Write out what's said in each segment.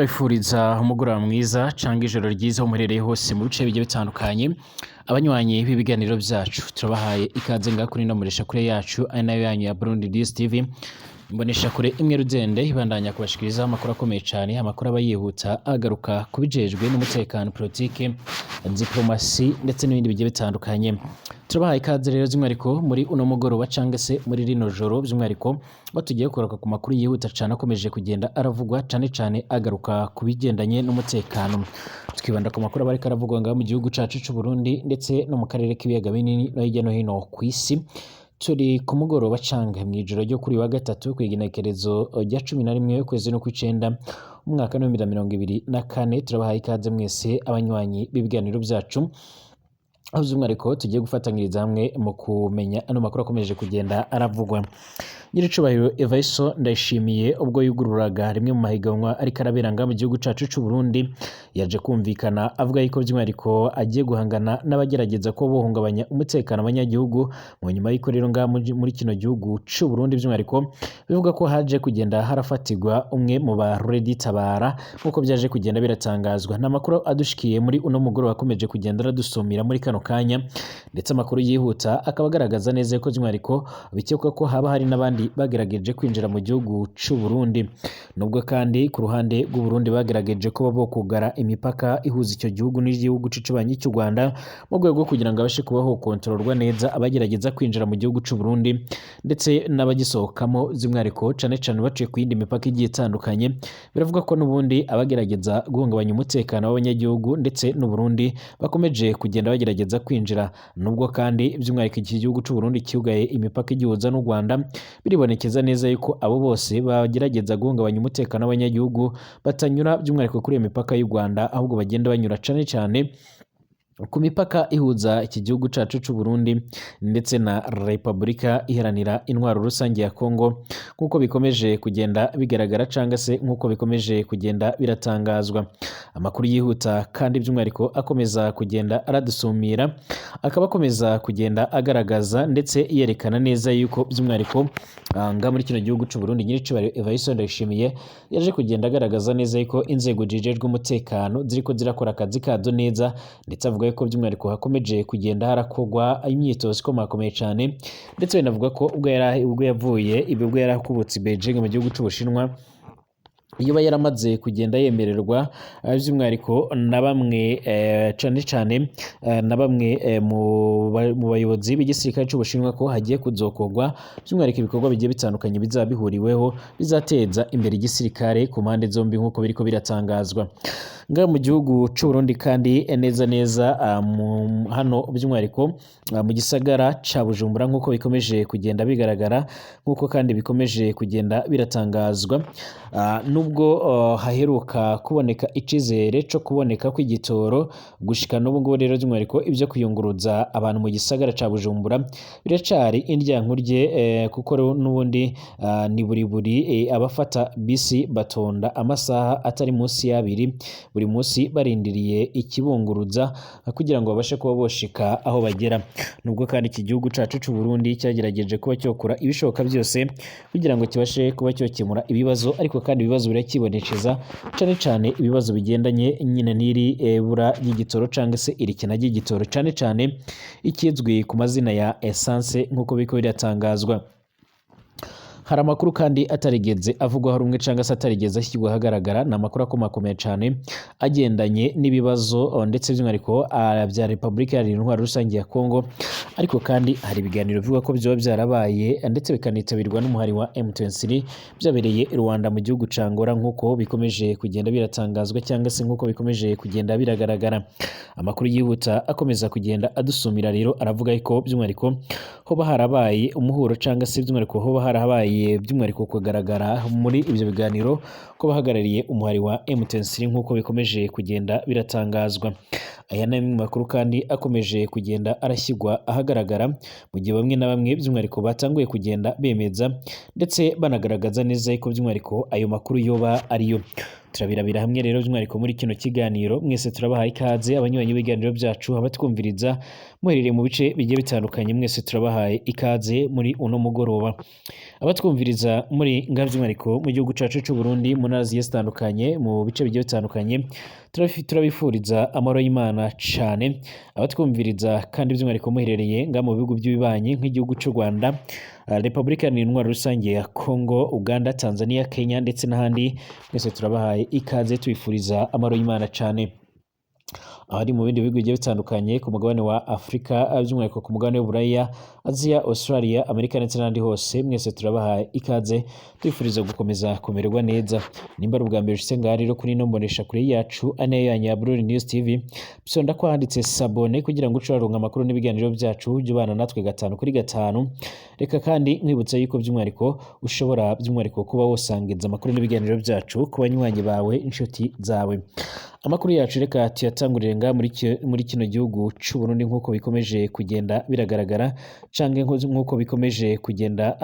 turabifuriza umugoroba mwiza canke ijoro ryiza umuherereye hose mu bice bigiye bitandukanye. Abanywanyi b'ibiganiro vyacu turabahaye ikaze ngaha kuri ino mboneshakure yacu ari nayo yanyu ya Burundi News TV. Imboneshakure imwe rudende ibandanya kubashikirizaho amakuru akomeye cane, amakuru aba yihuta agaruka kubijejwe n'umutekano, politike, diplomasi ndetse n'ibindi bigiye bitandukanye. Turabahaye ikaze rero by'umwihariko muri uno mugoroba canke se muri rino joro, by'umwihariko batugiye kugaruka ku makuru yihuta cane akomeje kugenda aravugwa cane cane agaruka kubigendanye n'umutekano. Twibanda ku makuru abariko aravugwa ngaho mu gihugu cacu c'u Burundi ndetse no mu karere k'ibiyaga binini no hirya no hino kw'isi. Turi ku mugoroba canke mw'ijoro ryo kuri wa gatatu kw'igenekerezo rya 11 ukwezi no kw'icenda umwaka wa 2024. Turabahaye ikaze mwese abanywanyi b'ibiganiro vyacu, aho by'umwihariko tugiye gufatanyiriza hamwe mu kumenya ano makuru akomeje kugenda aravugwa. Nyiricubahiro Evaiso Ndayishimiye ubwo yugururaga rimwe mu mahiganwa ariko arabera ngaha mu gihugu cacu c'u Burundi, yaje kumvikana avuga yuko by'umwihariko agiye guhangana n'abagerageza ko bohungabanya umutekano abanyagihugu. Mu nyuma y'iko rero ngaha muri kino gihugu c'u Burundi, by'umwihariko bivuga ko haje kugenda harafatirwa umwe mu ba Redi Tabara nk'uko byaje kugenda biratangazwa. N'amakuru adushikiye muri uno mugoroba akomeje kugenda aradusumira muri kano kanya, ndetse amakuru yihuta akaba agaragaza neza ko by'umwihariko bikekwa ko haba hari n'abandi bagerageje kwinjira mu gihugu c'u Burundi. Nubwo kandi ku ruhande rw'u Burundi bagerageje ko babo kugara imipaka ihuza icyo gihugu n'igihugu c'icubanyi cy'u Rwanda mu rwego kugira ngo abashe kubaho kontrolwa neza abagerageza kwinjira mu gihugu c'u Burundi ndetse n'abagisohokamo, by'umwihariko cane cane baciye ku yindi mipaka igiye itandukanye. Biravuga ko n'ubundi abagerageza guhungabanya umutekano w'abanyagihugu ndetse n'u Burundi bakomeje kugenda bagerageza kwinjira. Nubwo kandi by'umwihariko iki gihugu c'u Burundi cyugaye imipaka igihuza n'u Rwanda, biribonekeza neza yuko abo bose bagerageza guhungabanya umutekano w'abanyagihugu batanyura by'umwihariko kuri iyo mipaka y'u Rwanda, ahubwo bagenda banyura cane cane ku mipaka ihuza iki gihugu cacu c'u Burundi ndetse na Repubulika Iharanira Intwaro Rusange ya Kongo, nk'uko bikomeje kugenda bigaragara canga se nk'uko bikomeje kugenda biratangazwa. Amakuru yihuta kandi by'umwihariko akomeza kugenda aradusumira, akaba akomeza kugenda agaragaza ndetse yerekana neza yuko by'umwihariko nga muri kino gihugu c'u Burundi nyiricubahiro Evaiso Ndayishimiye yaje kugenda agaragaza neza yuko inzego zijejwe umutekano ziriko zirakora akazi kazo neza, ndetse avuga ko by'umwihariko hakomeje kugenda harakorwa imyitozo ikomakomeye cyane, ndetse binavuga ko ubwo yarakubutse i Beijing mu gihugu c'Ubushinwa, iyo yaramaze kugenda yemererwa by'umwihariko na bamwe cane cane na bamwe mu bayobozi b'igisirikare c'Ubushinwa ko hagiye kuzokorwa by'umwihariko ibikorwa bigiye bitandukanye bizaba bihuriweho bizateza imbere igisirikare ku mpande zombi nk'uko biriko biratangazwa ngaha mu gihugu c'u Burundi. Kandi neza hano by'umwihariko mu gisagara ca Bujumbura nk'uko bikomeje kugenda bigaragara, nk'uko kandi bikomeje kugenda biratangazwa, nubwo haheruka kuboneka icizere co kuboneka kw'igitoro, gushika n'ubu ngubu rero by'umwihariko ibyo kuyunguruza abantu mu gisagara ca Bujumbura biracari indyankurye, kuko n'ubundi ni buri abafata bisi batonda amasaha atari munsi y'abiri buri munsi barindiriye ikibunguruza kugira ngo babashe kuba boshika aho bagera. Nubwo kandi iki gihugu cacu c'u Burundi cyagerageje kuba cyokora ibishoboka byose kugira ngo kibashe kuba cyokemura ibibazo, ariko kandi ibibazo birakibonekeza cane cane ibibazo bigendanye nyine n'iri bura ry'igitoro canga se irikena ry'igitoro, cane cane ikizwi ku mazina ya essence nk'uko biko biratangazwa. Hari amakuru kandi atarigeze avugwaho rumwe canga se atarigeze ashyirwa ahagaragara, ni amakuru akomakomeye cane agendanye n'ibibazo ndetse by'umwihariko bya Repubulika Iharanira Intwaro Rusange ya Kongo, ariko kandi hari ibiganiro bivuga ko byoba byarabaye ndetse bikanitabirwa n'umuhari wa M23 byabereye i Rwanda mu gihugu ca Angola, nk'uko bikomeje kugenda biratangazwa cyangwa se nk'uko bikomeje kugenda biragaragara. Amakuru yihuta akomeza kugenda adusumira rero aravuga ko by'umwihariko hoba harabaye umuhuro canga se by'umwihariko hoba harabaye by'umwihariko kugaragara muri ibyo biganiro ko bahagarariye umuhari wa M23 nk'uko bikomeje kugenda biratangazwa. aya ni amwe mu makuru kandi akomeje kugenda arashyirwa ahagaragara mu gihe bamwe na bamwe by'umwihariko batanguye kugenda bemeza ndetse banagaragaza neza ko by'umwihariko ayo makuru yoba ariyo. Turabirabira hamwe rero by'umwihariko muri kino kiganiro. Mwese turabahaye ikaze abanywanyi b'ibiganiro byacu, abatwumviriza muherereye mu bice bigiye bitandukanye, mwese turabahaye ikaze muri uno mugoroba. Abatwumviriza muri ngaho by'umwihariko mu gihugu cyacu cy'u Burundi, mu ntara zigiye zitandukanye, mu bice bigiye bitandukanye, turabifuriza amahoro y'Imana cyane. Abatwumviriza kandi by'umwihariko muherereye ngaho mu bihugu by'ibibanyi nk'igihugu cy'u Rwanda, Repubulika Iharanira Intwaro Rusange ya Congo, Uganda, Tanzania, Kenya ndetse n'ahandi, mwese turabahaye ikaze tubifuriza amahoro y'Imana cyane. Abari mu bindi bihugu bigiye bitandukanye ku mugabane wa Afurika, by'umwihariko ku mugabane w'Uburaya, Aziya, Australia, Amerika ndetse n'ahandi hose, mwese turabahaye ikaze tubifuriza gukomeza kumererwa neza. Nimba ari ubwa mbere ushitse ngaha rero kuri ino mboneshakure yacu ane yanyu ya Burundi News TV, bisonda ko handitse sabone kugira ngo uce uraronka amakuru n'ibiganiro byacu, ujye ubana natwe 5 kuri 5. Reka kandi nkwibutsa yuko by'umwihariko ushobora by'umwihariko kuba wosangiza amakuru n'ibiganiro byacu ku banywanyi bawe, inshuti zawe. Amakuru yacu reka tuyatangurire nga muri kino gihugu cy'u Burundi nk'uko bikomeje kugenda biragaragara canke nk'uko bikomeje kugenda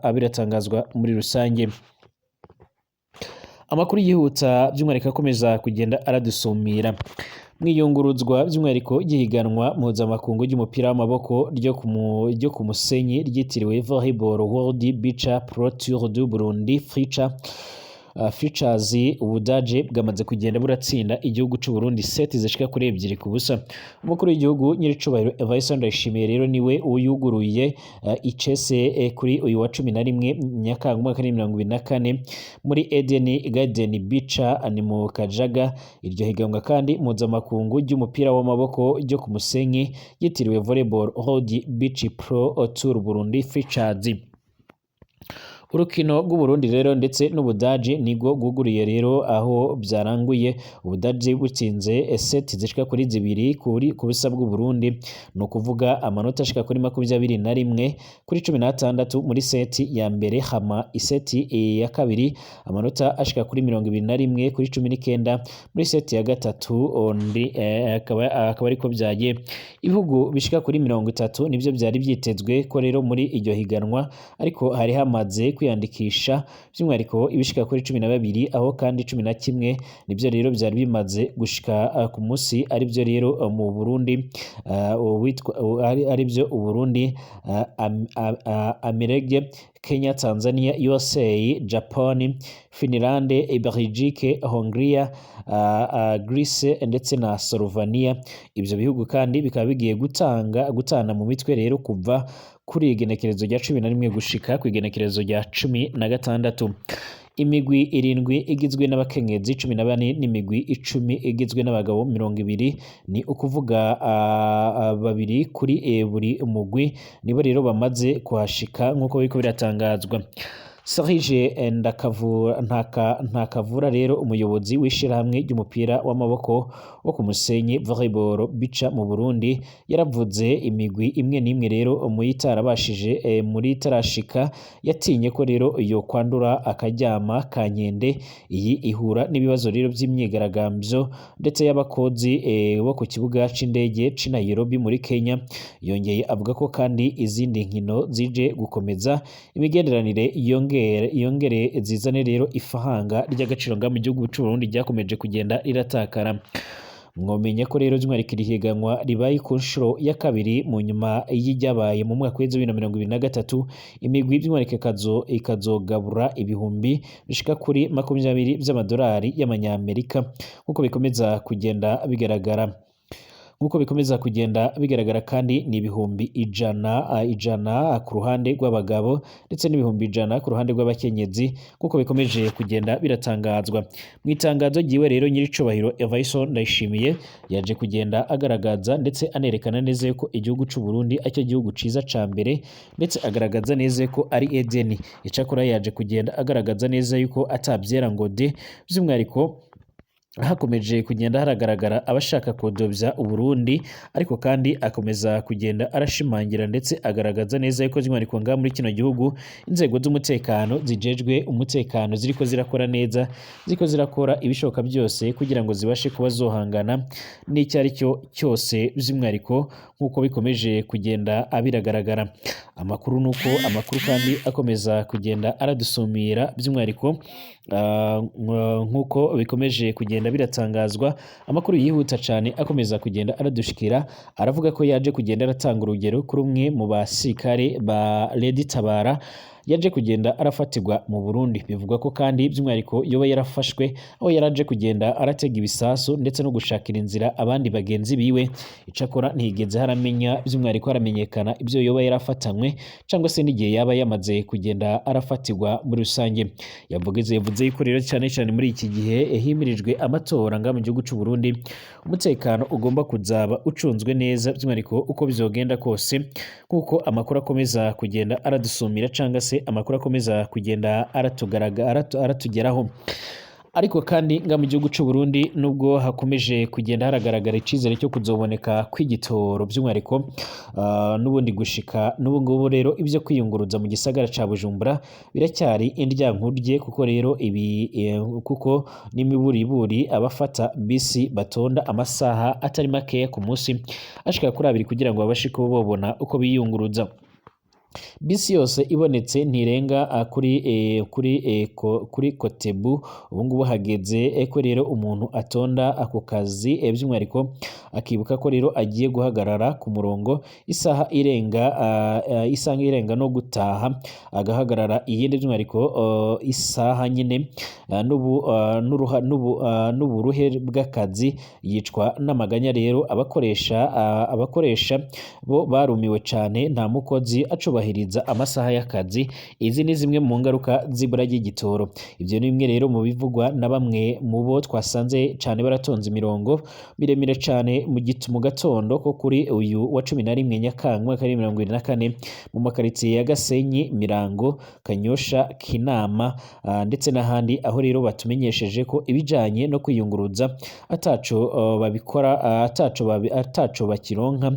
abiratangazwa muri rusange. Amakuru yihuta by'umwihariko akomeza kugenda aradusumira. Mwiyunguruzwa by'umwihariko gihiganwa mpuzamakungu ry'umupira w'amaboko ryo ku musenyi ryitiriwe Volleyball World Beach Pro Tour du Burundi Features, Ubudage bwamaze kugenda buratsinda igihugu cy'u Burundi seti zishika kuri 2-0. Umukuru w'igihugu nyiricubahiro Evariste Ndayishimiye rero niwe uyuguruye icese kuri uyu wa 11 Nyakanga 2024 muri Eden Garden Beach ni mu Kajaga. Iryo higanwa kandi mpuzamakungu ry'umupira w'amaboko ryo ku musenyi yitiriwe Volleyball World Beach Pro Tour Burundi Features. Urukino rw'Uburundi rero ndetse n'Ubudage nigo guguriye rero aho byaranguye Ubudage butsinze seti zishika kuri 2 ku busa bw'Uburundi, no kuvuga amanota ashika kuri 21 kuri 16 muri seti ya mbere, hama iseti ya kabiri amanota ashika kuri 21 kuri 19 muri seti ya gatatu. Akaba ariko byagiye ibihugu bishika kuri 30 nivyo byari byitezwe ko rero muri iryo higanwa, ariko hari hamaze kwiyandikisha by'umwihariko ibishika kuri 12, aho kandi 11 nibyo rero byari bimaze gushika ku munsi, ari byo rero mu Burundi ari byo Uburundi, Amerika, Kenya, Tanzania, USA, Japan, Finland, Belgique, Hongria, Greece ndetse na Slovenia. Ibyo bihugu kandi bikaba bigiye gutana mu mitwe rero kuva kuri igenekerezo rya 11 gushika ku igenekerezo rya 16. Imigwi 7 igizwe n'abakenyezi 14 n'imigwi 10 igizwe n'abagabo 20, ni ukuvuga babiri kuri buri mugwi nibo rero bamaze kuhashika nk'uko biko biratangazwa. Serge Ntakavura rero umuyobozi w'ishirahamwe ry'umupira w'amaboko wo ku musenyi Volleyball Beach mu Burundi yaravuze imigwi imwe n'imwe rero muyitarabashije muri tarashika yatinye ko rero yo kwandura akaryama ka nkende. Iyi ihura n'ibibazo rero by'imyigaragambyo ndetse y'abakozi bo ku kibuga c'indege c'i Nairobi muri Kenya. Yongeye avuga ko kandi izindi nkino zije gukomeza imigenderanire yongere zizane rero ifahanga ry'agaciro nga mu gihugu cy'u Burundi ryakomeje kugenda riratakara. Mwomenya ko rero by'umwihariko irihiganwa ribaye ku nshuro ya kabiri mu nyuma y'iryabaye mu mwaka wa 2023. Imigwi by'umwihariko ikazogabura ibihumbi bishika kuri 20 by'amadolari y'amanyamerika nk'uko bikomeza kugenda bigaragara. Kandi ni ibihumbi ijana ku ruhande rw'abagabo ndetse n'ibihumbi 100 ku ruhande rw'abakenyezi kuko bikomeje kugenda biratangazwa. Mu itangazo ryiwe rero nyiricubahiro Evariste Ndayishimiye yaje kugenda agaragaza ndetse anerekana neza ko igihugu cy'u Burundi acyo gihugu ciza ca mbere, ndetse agaragaza neza ko ari Eden. Icakora yaje kugenda agaragaza neza yuko atabyera ngo de by'umwihariko hakomeje kugenda haragaragara abashaka kodobya Uburundi, ariko kandi akomeza kugenda arashimangira ndetse agaragaza neza yuko by'umwihariko ngaha muri kino gihugu inzego z'umutekano zijejwe umutekano ziriko zirakora neza, ziriko zirakora ibishoboka byose kugira ngo zibashe kuba zohangana n'icyo ari cyo cyose by'umwihariko nk'uko bikomeje kugenda abiragaragara. Amakuru nuko amakuru kandi akomeza kugenda aradusumira by'umwihariko nk'uko bikomeje kugenda biratangazwa, amakuru yihuta cyane akomeza kugenda aradushikira, aravuga ko yaje kugenda aratanga urugero kuri umwe mu basirikare ba Lady Tabara yaje kugenda arafatirwa mu Burundi. Bivugwa ko kandi by'umwihariko yoba yarafashwe aho yaraje kugenda aratega ibisasu ndetse no gushakira inzira abandi bagenzi biwe, icakora ntigeze haramenya by'umwihariko haramenyekana ibyo yoba yarafatanywe cyangwa se n'igihe yaba yamaze kugenda arafatirwa muri rusange. Yavuze yuko rero cyane cyane muri iki gihe himirijwe amatora nga mu gihugu cy'u Burundi, umutekano ugomba kuzaba ucunzwe neza by'umwihariko uko bizogenda kose, kuko amakuru akomeza kugenda aradusumira cyangwa se amakuru akomeza kugenda aratugeraho. Ariko kandi nga mu gihugu cy'u Burundi nubwo hakomeje kugenda haragaragara icizere cyo kuzoboneka kw'igitoro by'umwihariko n'ubundi gushika n'ubu ngubu rero ibyo kwiyunguruza mu gisagara ca Bujumbura biracyari indyankurye, kuko rero ibi kuko n'imiburiburi abafata bisi batonda amasaha atari makeya ku munsi ashika kuri 2 kugira ngo babashe kuba babona uko biyunguruza. Bisi yose ibonetse ntirenga kuri Kotebu. Ubu ngubu hageze ko rero umuntu atonda ako kazi by'umwihariko akibuka ko rero agiye guhagarara ku murongo isaha irenga no gutaha, agahagarara iyindi by'umwihariko isaha nyine n'uburuhe bw'akazi yicwa n'amaganya. Rero abakoresha bo barumiwe cyane, nta mukozi acubahiriza amasaha y'akazi. Izi ni zimwe mu ngaruka z'ibura ry'igitoro. Ibyo ni bimwe rero mu bivugwa na bamwe mu bo twasanze cyane baratonze imirongo miremire cyane mu gatondo ko kuri uyu wa 11 Nyakanga 2024 mu makaritsiye ya Gasenyi, Mirango, Kanyosha, Kinama ndetse n'ahandi, aho rero batumenyesheje ko ibijanye no kwiyunguruza ataco babikora, ataco bakironka.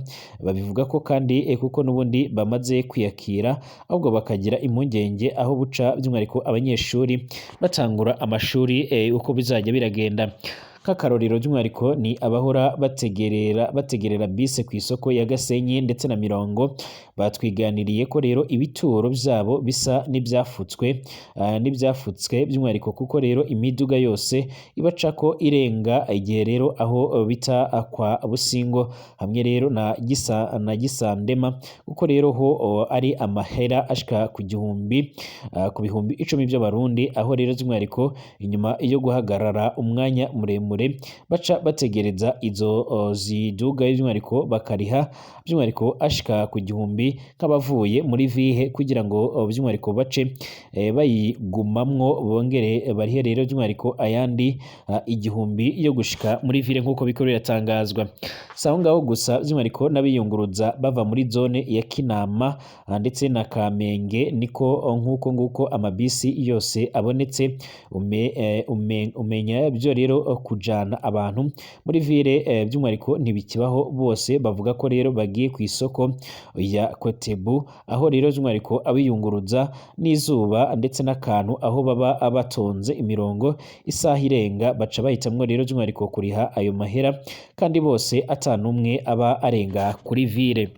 Babivuga ko kandi kuko n'ubundi bamaze kwiyakira, ahubwo bakagira impungenge aho buca by'umwihariko abanyeshuri batangura amashuri uko bizajya biragenda. K'akarorero by'umwihariko ni abahora bategerera bise ku isoko ya Gasenyi ndetse na Mirongo, batwiganiriye ko rero ibituro byabo bisa n'ibyafutswe by'umwihariko, kuko rero imiduga yose ibacako irenga igihe rero aho bita kwa Busingo hamwe rero na Gisandema, kuko rero ho ari amahera ashika ku bihumbi 10 by'abarundi, aho rero by'umwihariko inyuma yo guhagarara umwanya muremure baca bategereza izo ziduga by'umwihariko bakariha by'umwihariko ashika ku 1000 nk'abavuye muri vihe, kugira ngo by'umwihariko bace bayigumamwo bongere barihe rero by'umwihariko ayandi 1000 yo gushika muri vile nk'uko bikoro yatangazwa. Saho ngaho gusa by'umwihariko n'abiyunguruza bava muri zone ya Kinama ndetse na Kamenge, niko nguko amabisi yose abonetse. Umenya byo rero kujana abantu muri vile by'umwihariko ntibikibaho. Bose bavuga ko rero bagiye ku isoko ya Kotebu, aho rero by'umwihariko abiyunguruza n'izuba ndetse n'akantu aho baba batonze imirongo isaha irenga, baca bahitamwo rero by'umwihariko kuriha ayo mahera, kandi bose atanumwe aba arenga kuri vile.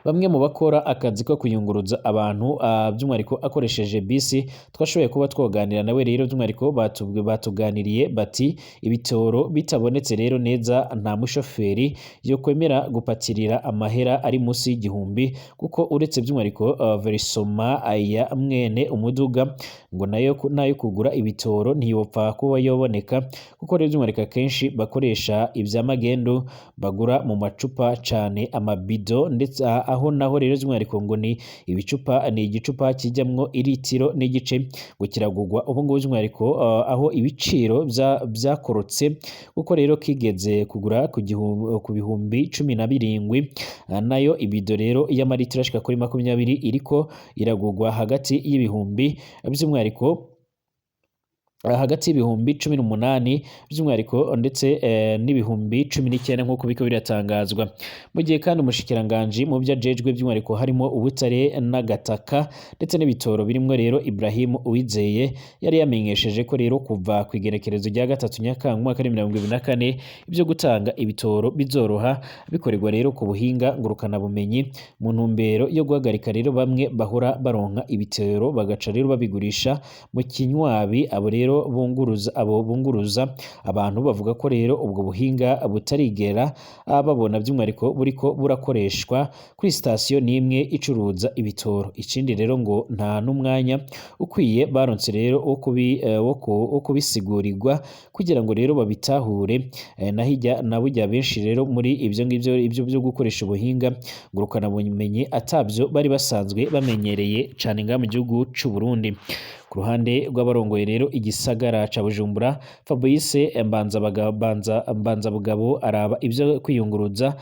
Bamwe mu bakora akazi ko kuyunguruza abantu by'umwihariko akoresheje bisi twashoboye kuba twoganira nawe rero by'umwihariko batuganiriye bati ibitoro bitabonetse rero neza nta mushoferi yo kwemera gupatirira amahera ari munsi y'igihumbi, kuko uretse by'umwihariko verisoma ya mwene umuduga ngo nayo kugura ibitoro ntiyopfa kuba yoboneka, kuko rero by'umwihariko kenshi bakoresha ibya magendo bagura mu macupa cyane amabido, ndetse aho naho rero by'umwihariko ngo ni igicupa kijyamwo litiro n'igice ngo kiragurwa ubu ngubu by'umwihariko aho ibiciro byakorotse, kuko rero kigeze kugura ku bihumbi 17, nayo ibido rero y'amalitiro ashika kuri 20 iriko iragurwa hagati y'ibihumbi by'umwihariko hagati y'ibihumbi 18 by'umwihariko ndetse n'ibihumbi 19 nk'uko biko biratangazwa. Mu gihe kandi umushikiranganje mu byo ajejwe by'umwihariko harimo ubutare n'agataka ndetse n'ibitoro birimwo rero Ibrahim Uwizeye yari yamenyesheje ko rero kuva ku igerekerezo rya 3 Nyakanga mwaka 2024 ibyo gutanga ibitoro bizoroha bikorerwa rero ku buhinga ngurukana bumenyi mu ntumbero yo guhagarika rero bamwe bahora baronka ibitoro bagaca rero babigurisha mu kinywabi abo rero bunguruza abantu bavuga ko rero ubwo buhinga butarigera babona by'umwihariko buriko burakoreshwa kuri sitasiyo n'imwe icuruza ibitoro. Ikindi rero ngo nta n'umwanya ukwiye baronse rero wo kubisigurirwa kugira ngo rero babitahure na burya benshi rero muri ibyo byo gukoresha ubuhinga ngurukana bumenyi atabyo bari basanzwe bamenyereye cyane nga mu gihugu cy'u Burundi. Ku ruhande rw'abarongoye rero igisagara ca Bujumbura, Fabrice Mbanzabugabo araba ibyo kwiyunguruza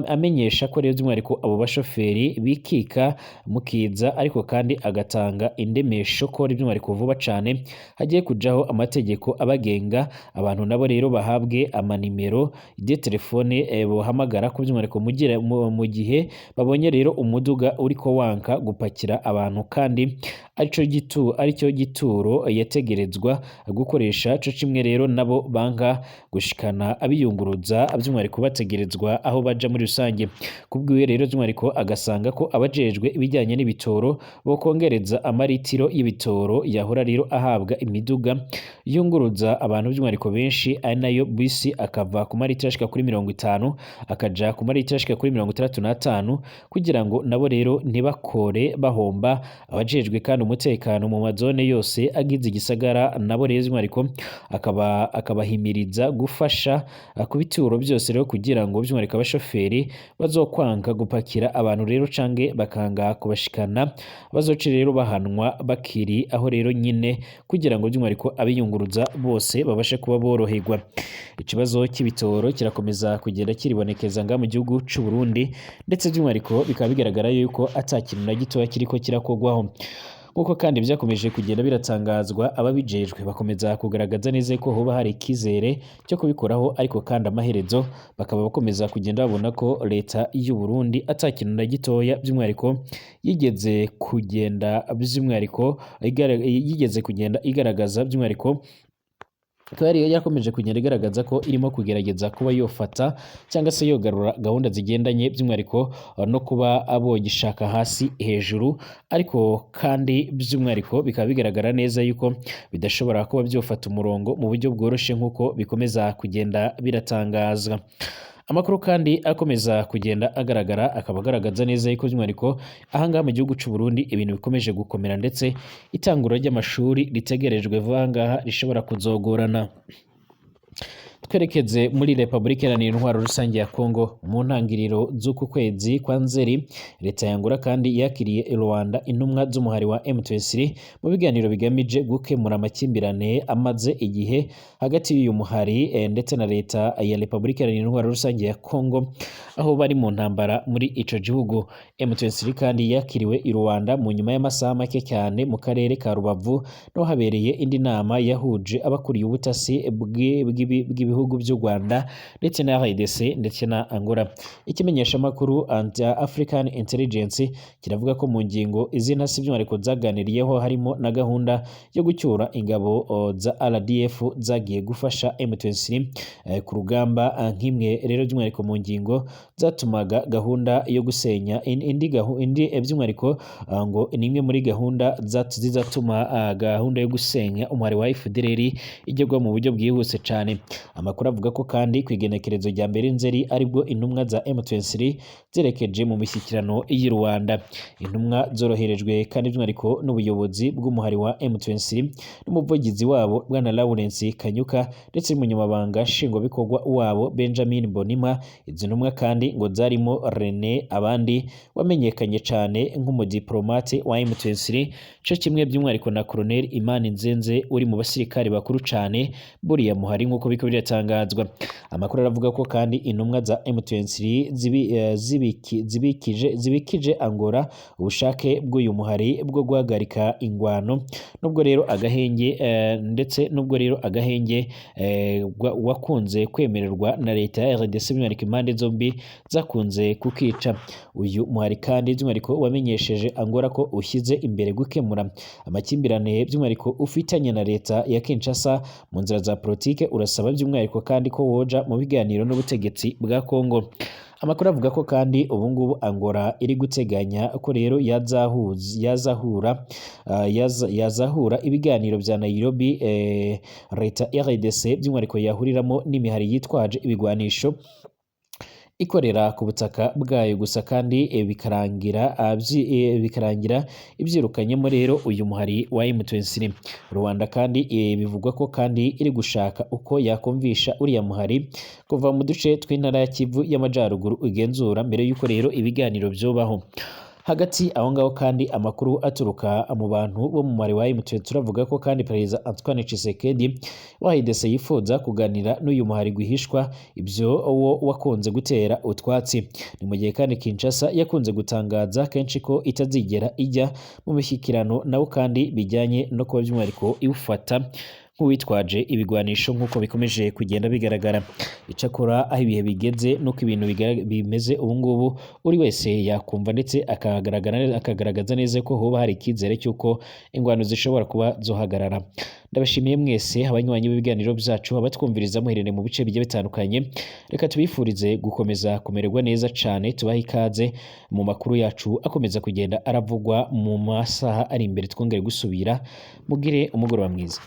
amenyesha ko rero by'umwihariko abo bashoferi bikika mukiza ariko kandi agatanga indemesho ko by'umwihariko vuba cane hagiye kujaho amategeko abagenga abantu nabo rero bahabwe amanimero de telefone bohamagara ko by'umwihariko mu gihe babonye rero umuduga uriko wanka gupakira abantu kandi aricyo gituro yategerezwa gukoresha co kimwe rero nabo banka gushikana abiyunguruza by'umwihariko bategerezwa aho baja muri rusange. Kubwiwe rero by'umwihariko agasanga ko abajejwe ibijyanye n'ibitoro bokongereza amaritiro y'ibitoro yahora rero ahabwa imiduga yunguruza abantu by'umwihariko benshi ari nayo bisi akava ku maritiro ashika kuri 50 akaja ku maritiro ashika kuri 65 kugira ngo nabo rero ntibakore bahomba abajejwe kandi umutekano mu mazone yose agize igisagara nabo rero by'umwihariko akabahimiriza gufasha ku bituro byose rero kugira ngo by'umwihariko abashoferi bazokwanga gupakira abantu rero cange bakanga kubashikana bazoce rero bahanwa bakiri aho rero nyine kugira ngo by'umwihariko abiyunguruza bose babashe kuba boroherwa. Ikibazo cy'ibitoro kirakomeza kugenda kiribonekeza nga mu gihugu cy'u Burundi ndetse by'umwihariko bikaba bigaragara yuko atakintu na gitoya kiriko kirakogwaho. Nk'uko kandi byakomeje kugenda biratangazwa ababijejwe bakomeza kugaragaza neza ko hoba hari ikizere cyo kubikoraho ariko kandi amaherezo bakaba bakomeza kugenda babona ko leta y'u Burundi atakintu na gitoya by'umwihariko yigeze kugenda igaragaza by'umwihariko Twari yakomeje kugenda igaragaza ko irimo kugerageza kuba yofata cyangwa se yogarura gahunda zigendanye by'umwihariko no kuba abogishaka hasi hejuru ariko kandi by'umwihariko bikaba bigaragara neza yuko bidashobora kuba byofata umurongo mu buryo bworoshe nk'uko bikomeza kugenda biratangazwa. Amakuru kandi akomeza kugenda agaragara akaba agaragaza neza yuko by'umwihariko ahangaha mu gihugu cy'u Burundi ibintu bikomeje gukomera ndetse itangura ry'amashuri ritegerejwe vuba ngaha rishobora kuzogorana. Twerekeze muri Republika Iharanira Intwaro Rusange ya Kongo mu ntangiriro z'uku kwezi kwa Nzeri leta ya Angola kandi yakiriye Rwanda intumwa z'umuhari wa M23 mu biganiro bigamije gukemura amakimbirane amaze igihe hagati y'uyu muhari ndetse na leta ya Republika Iharanira Intwaro Rusange ya Kongo aho bari mu ntambara muri ico gihugu. M23 kandi yakiriwe i Rwanda mu nyuma y'amasaha make cyane mu karere ka Rubavu no habereye indi nama yahuje abakuriye ubutasi bw'ibihugu by'u Rwanda ndetse na RDC ndetse na Angola. Ikimenyesha makuru African Intelligence kiravuga ko mu ngingo izina si by'umwihariko zaganiriyeho harimo na gahunda yo gucyura ingabo za RDF zagiye gufasha M23 ku rugamba nk'imwe rero by'umwihariko mu ngingo zatumaga gahunda yo gusenya indi by'umwihariko ngo ni imwe muri gahunda zizatuma gahunda yo gusenya umuhari wa FDLR igerwa mu buryo bwihuse cyane. Amakuru avuga ko kandi ku igenekerezo rya mbere Nzeri aribwo intumwa za M23 zerekeje mu mishyikirano y'i Rwanda. Intumwa zoroherejwe kandi by'umwihariko n'ubuyobozi bw'umuhari wa M23 n'umuvugizi wabo bwana Lawrence Kanyuka ndetse n'umunyamabanga nshingwabikorwa wabo Benjamin Bonima. Izi ntumwa kandi ngo zarimo René abandi wamenyekanye cyane nk'umudiplomate wa M23 cyo kimwe by'umwihariko na Colonel Imani Nzenze uri mu basirikare bakuru cyane buriya muhari nk'uko biko bigatangazwa. Amakuru aravuga ko kandi intumwa za M23 zibikije Angola ubushake bw'uyu muhari bwo guhagarika ingwano, nubwo rero agahenge wakunze kwemererwa na leta ya RDC by'umwihariko impande zombi zakunze kukica. Uyu muhari kandi by'umwihariko wamenyesheje Angola ko ushyize imbere gukemura amakimbirane by'umwihariko ufitanye na leta ya Kinshasa mu nzira za politike, urasaba by'umwihariko kandi ko woja mu biganiro n'ubutegetsi bwa Kongo. Amakuru avuga ko kandi ubu ngubu Angola iri guteganya ko rero yazahura ibiganiro bya Nairobi, leta RDC by'umwihariko yahuriramo n'imihari yitwaje ibigwanisho ikorera ku butaka bwayo gusa kandi bikarangira ibyirukanyemo rero uyu muhari wa M23. Rwanda kandi bivugwa ko kandi iri gushaka uko yakumvisha uriya muhari kuva mu duce tw'intara ya Kivu y'Amajyaruguru igenzura mbere y'uko rero ibiganiro byobaho. Hagati aho ngaho kandi amakuru aturuka mu bantu bo mu muhari wa M23 turavuga ko kandi Perezida Antoine Tshisekedi wa RDC yifuza kuganira n'uyu muhari gwihishwa ibyo wakunze gutera utwatsi. Ni mu gihe kandi Kinshasa yakunze gutangaza kenshi ko itazigera ijya mu mishyikirano nawo kandi bijyanye no kuba by'umwihariko iwufata nk'uwitwaje ibigwanisho nk'uko bikomeje kugenda bigaragara. Icakora aho ibihe bigeze nuko ibintu bimeze ubu ngubu uri wese yakumva ndetse akagaragaza neza ko hoba hari icyizere cy'uko ingwano zishobora kuba zohagarara. Ndabashimiye mwese abanywanyi b'ibiganiro byacu, abatwumviriza muherereye mu bice bigiye bitandukanye. Reka tubifurize gukomeza kumererwa neza cyane, tubahe ikaze mu makuru yacu akomeza kugenda aravugwa mu masaha ari imbere. Twongere gusubira, mugire umugoroba mwiza.